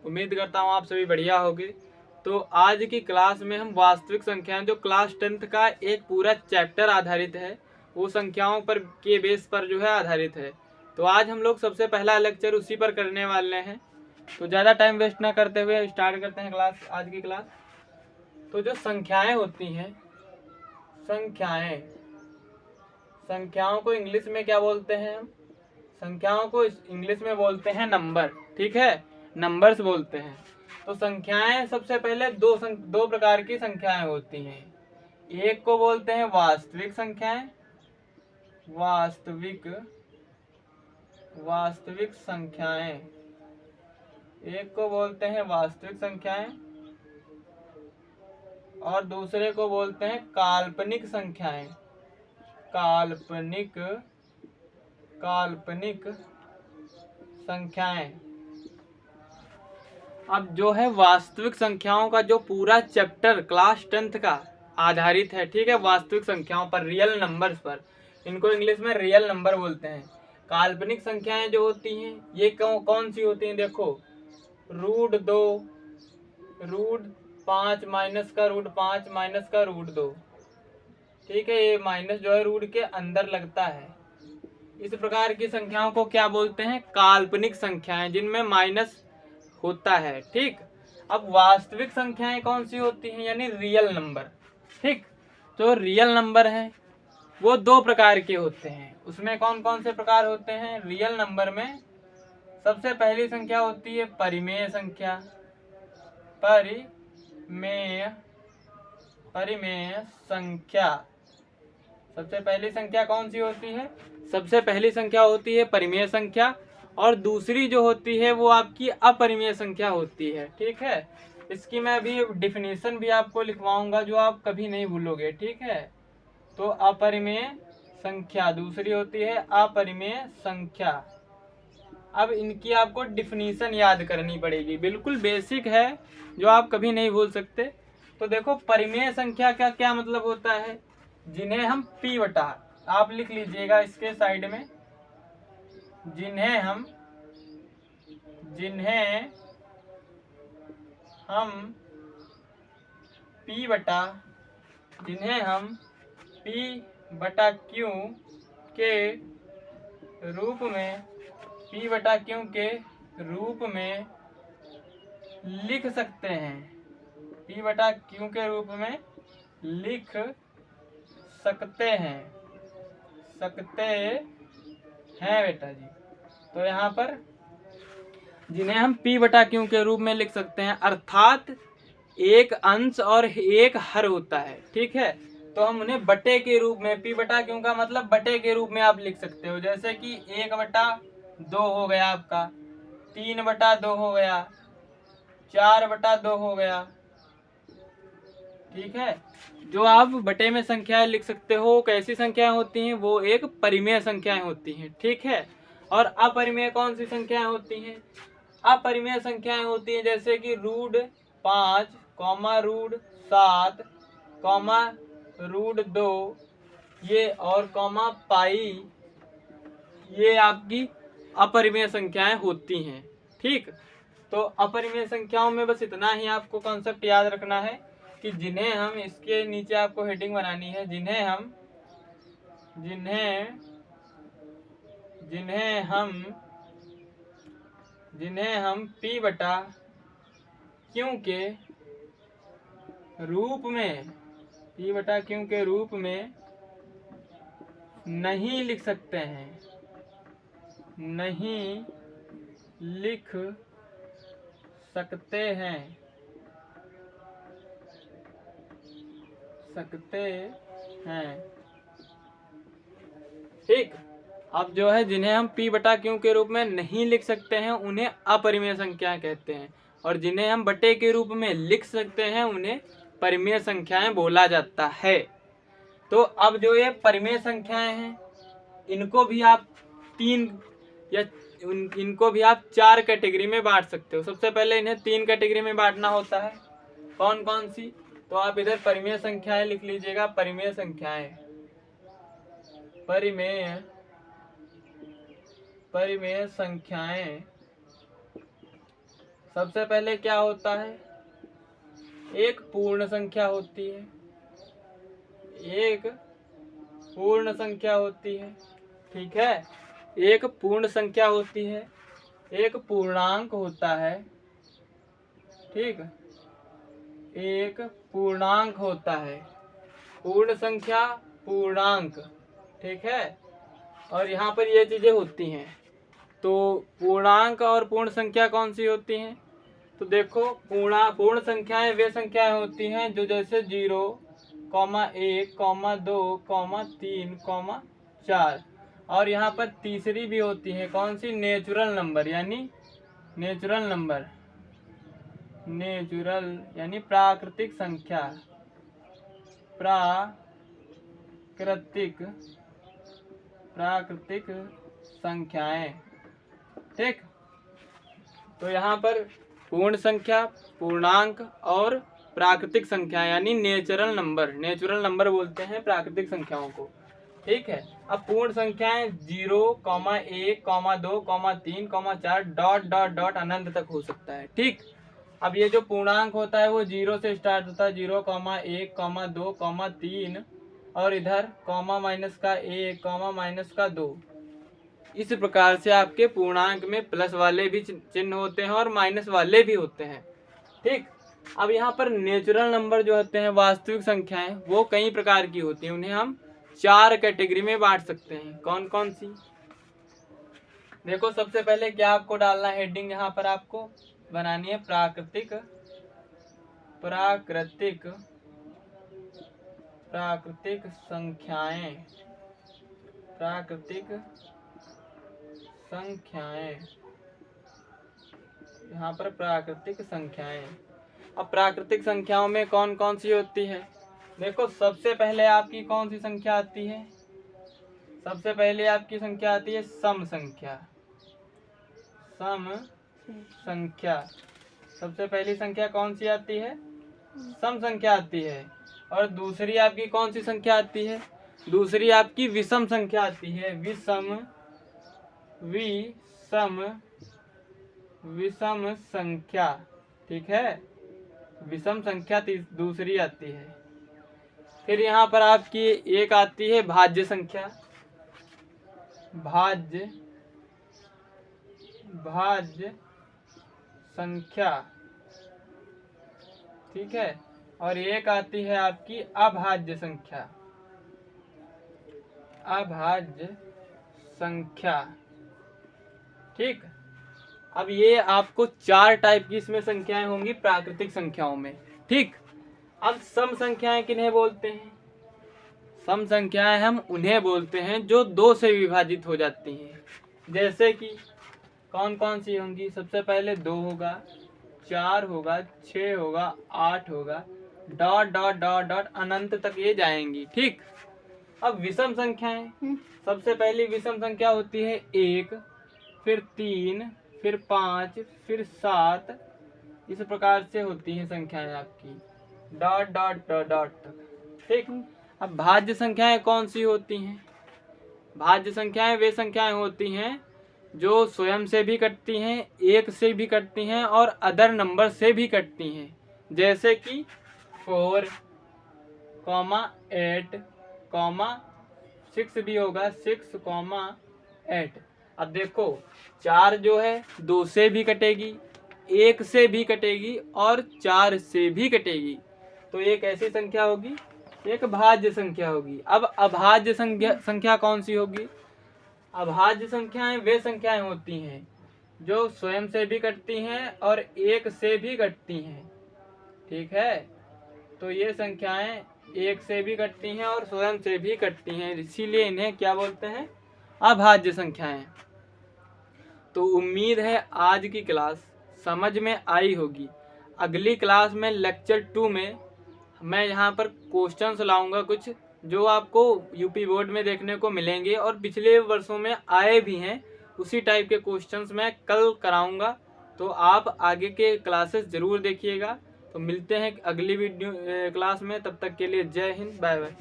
उम्मीद करता हूँ आप सभी बढ़िया होंगे। तो आज की क्लास में हम वास्तविक संख्याएं जो क्लास 10th का एक पूरा चैप्टर आधारित है, वो संख्याओं पर के बेस पर जो है आधारित है। तो आज हम लोग सबसे पहला लेक्चर उसी पर करने वाले हैं। तो ज़्यादा टाइम वेस्ट ना करते हुए स्टार्ट करते हैं क्लास, आज की क्लास। तो जो संख्याएं होती हैं, संख्याओं को इंग्लिश में क्या बोलते हैं हम? संख्याओं को इंग्लिश में बोलते हैं नंबर। ठीक है, नंबर्स बोलते हैं। तो संख्याएं सबसे पहले दो प्रकार की संख्याएं होती हैं। एक को बोलते हैं वास्तविक संख्याएं, वास्तविक संख्याएं। एक को बोलते हैं वास्तविक संख्याएं और दूसरे को बोलते हैं काल्पनिक संख्याएं। काल्पनिक संख्याएं। अब जो है वास्तविक संख्याओं का जो पूरा चैप्टर क्लास 10th का आधारित है, ठीक है, वास्तविक संख्याओं पर, रियल नंबर्स पर। इनको इंग्लिश में रियल नंबर बोलते हैं। काल्पनिक संख्याएं जो होती हैं ये कौन सी होती हैं? देखो, √2, √5 माइनस का √5 माइनस का √2। ठीक है, ये माइनस जो है रूट के अंदर लगता है। इस प्रकार की संख्याओं को क्या बोलते हैं? काल्पनिक संख्याएं, जिनमें माइनस होता है। ठीक, अब वास्तविक संख्याएं कौन सी होती हैं? यानी रियल नंबर। ठीक, तो रियल नंबर है वो दो प्रकार के होते हैं। उसमें कौन कौन से प्रकार होते हैं रियल नंबर में? सबसे पहली संख्या होती है परिमेय संख्या। परिमेय संख्या। सबसे पहली संख्या कौन सी होती है? सबसे पहली संख्या होती है परिमेय संख्या, और दूसरी जो होती है वो आपकी अपरिमेय संख्या होती है। ठीक है, इसकी मैं अभी डिफिनीशन भी आपको लिखवाऊंगा जो आप कभी नहीं भूलोगे। ठीक है, तो अपरिमेय संख्या दूसरी होती है अपरिमेय संख्या। अब इनकी आपको डिफिनीशन याद करनी पड़ेगी, बिल्कुल बेसिक है जो आप कभी नहीं भूल सकते। तो देखो, परिमेय संख्या का क्या मतलब होता है? जिन्हें हम p बटा, आप लिख लीजिएगा इसके साइड में, जिन्हें हम p बटा q के रूप में लिख सकते हैं। p बटा q के रूप में लिख सकते हैं बेटा जी। तो यहाँ पर जिन्हें हम p बटा q के रूप में लिख सकते हैं, अर्थात एक अंश और एक हर होता है। ठीक है, तो हम उन्हें बटे के रूप में, p बटा q का मतलब बटे के रूप में आप लिख सकते हो। जैसे कि 1/2 हो गया आपका, 3/2 हो गया, 4/2 हो गया। ठीक है, जो आप बटे में संख्याएं लिख सकते हो कैसी संख्याएं होती हैं? वो एक परिमेय संख्याएं होती हैं। ठीक है, और अपरिमेय कौन सी संख्याएं होती हैं? अपरिमेय संख्याएं होती हैं जैसे कि √5, √7, √2, ये और पाई, ये आपकी अपरिमेय संख्याएं होती हैं। ठीक, तो अपरिमेय संख्याओं में बस इतना ही आपको कॉन्सेप्ट याद रखना है कि जिन्हें हम, इसके नीचे आपको हेडिंग बनानी है, जिन्हें हम p बटा q के रूप में नहीं लिख सकते हैं, ठीक, अब जो है जिन्हें हम p बटा q के रूप में नहीं लिख सकते हैं उन्हें अपरिमेय संख्याएं कहते हैं, और जिन्हें हम बटे के रूप में लिख सकते हैं उन्हें परिमेय संख्याएं बोला जाता है। तो अब जो ये परिमेय संख्याएं हैं, इनको भी आप इनको भी आप 4 कैटेगरी में बांट सकते हो। सबसे पहले इन्हें 3 कैटेगरी में बांटना होता है। कौन कौन सी? तो आप इधर परिमेय संख्याएं लिख लीजिएगा। परिमेय संख्याएं सबसे पहले क्या होता है, एक पूर्ण संख्या होती है, एक पूर्ण संख्या होती है, ठीक है। एक पूर्ण संख्या होती है, एक पूर्णांक होता है, ठीक, एक पूर्णांक होता है, पूर्ण संख्या पूर्णांक, ठीक है। और यहाँ पर ये चीजें होती हैं। तो पूर्णांक और पूर्ण संख्या कौन सी होती हैं, तो देखो पूर्ण संख्याएं वे संख्याएं होती हैं जो जैसे 0, 1, 2, 3, 4, और यहाँ पर तीसरी भी होती है कौन सी, नेचुरल नंबर, यानी नेचुरल नंबर, नेचुरल यानी प्राकृतिक संख्या, प्राकृतिक संख्याएं, ठीक। तो यहाँ पर पूर्ण संख्या, पूर्णांक और प्राकृतिक संख्या यानी नेचुरल नंबर बोलते हैं प्राकृतिक संख्याओं को, ठीक है। अब पूर्ण संख्याएं 0, 1, 2, 3, 4 डॉट डॉट डॉट अनंत तक हो सकता है, ठीक। अब ये जो पूर्णांक होता है वो 0 से स्टार्ट होता है, 0, 1, 2, 3, और इधर कॉमा माइनस का 1, कॉमा माइनस का 2। इस प्रकार से आपके पूर्णांक में प्लस वाले भी चिन्ह होते हैं और माइनस वाले भी होते हैं, ठीक। अब यहाँ पर नेचुरल नंबर जो होते हैं, वास्तविक संख्याएं, वो कई प्रकार की होती हैं। उन्हें हम 4 कैटेगरी में बांट सकते हैं। कौन कौन सी, देखो सबसे पहले क्या आपको डालना है, हेडिंग यहाँ पर आपको बनानी है प्राकृतिक संख्याएं, प्राकृतिक संख्याएं, यहाँ पर प्राकृतिक संख्याएं। अब प्राकृतिक संख्याओं में कौन कौन सी होती है, देखो सबसे पहले आपकी कौन सी संख्या आती है, सबसे पहले आपकी संख्या आती है सम संख्या, सबसे पहली संख्या कौन सी आती है, सम संख्या आती है। और दूसरी आपकी कौन सी संख्या आती है, दूसरी आपकी विषम संख्या आती है, विषम संख्या, ठीक है, विषम संख्या दूसरी आती है। फिर यहाँ पर आपकी एक आती है भाज्य संख्या, भाज्य संख्या, ठीक है। और एक आती है आपकी अभाज्य संख्या, ठीक। अब ये आपको 4 टाइप की इसमें संख्याएं होंगी प्राकृतिक संख्याओं में, ठीक। अब सम संख्याएं किन्हें बोलते हैं, सम संख्याएं हम उन्हें बोलते हैं जो 2 से विभाजित हो जाती हैं। जैसे कि कौन कौन सी होंगी, सबसे पहले 2 होगा, 4 होगा, 6 होगा, 8 होगा, डॉट डॉट डॉट डॉट अनंत तक ये जाएंगी, ठीक। अब विषम संख्याएं, सबसे पहली विषम संख्या होती है 1, फिर 3, फिर 5, फिर 7, इस प्रकार से होती हैं संख्याएं आपकी, डॉट डॉट डॉट डॉट तक, ठीक। अब भाज्य संख्याएं कौन सी होती हैं, भाज्य संख्याएं वे संख्याएं होती हैं जो स्वयं से भी कटती हैं, 1 से भी कटती हैं और अदर नंबर से भी कटती हैं। जैसे कि 4, 8, 6 भी होगा, 6, 8। अब देखो 4 जो है 2 से भी कटेगी, 1 से भी कटेगी और 4 से भी कटेगी, तो एक ऐसी संख्या होगी, एक भाज्य संख्या होगी। अब अभाज्य संख्या कौन सी होगी, अभाज्य संख्याएं वे संख्याएं होती हैं जो स्वयं से भी कटती हैं और 1 से भी कटती हैं, ठीक है। तो ये संख्याएं 1 से भी कटती हैं और स्वयं से भी कटती हैं, इसीलिए इन्हें क्या बोलते हैं, अभाज्य संख्याएं। तो उम्मीद है आज की क्लास समझ में आई होगी। अगली क्लास में लेक्चर 2 में मैं यहाँ पर क्वेश्चंस लाऊंगा कुछ जो आपको यूपी बोर्ड में देखने को मिलेंगे और पिछले वर्षों में आए भी हैं, उसी टाइप के क्वेश्चंस मैं कल कराऊंगा। तो आप आगे के क्लासेस ज़रूर देखिएगा। तो मिलते हैं अगली वीडियो क्लास में, तब तक के लिए जय हिंद, बाय बाय।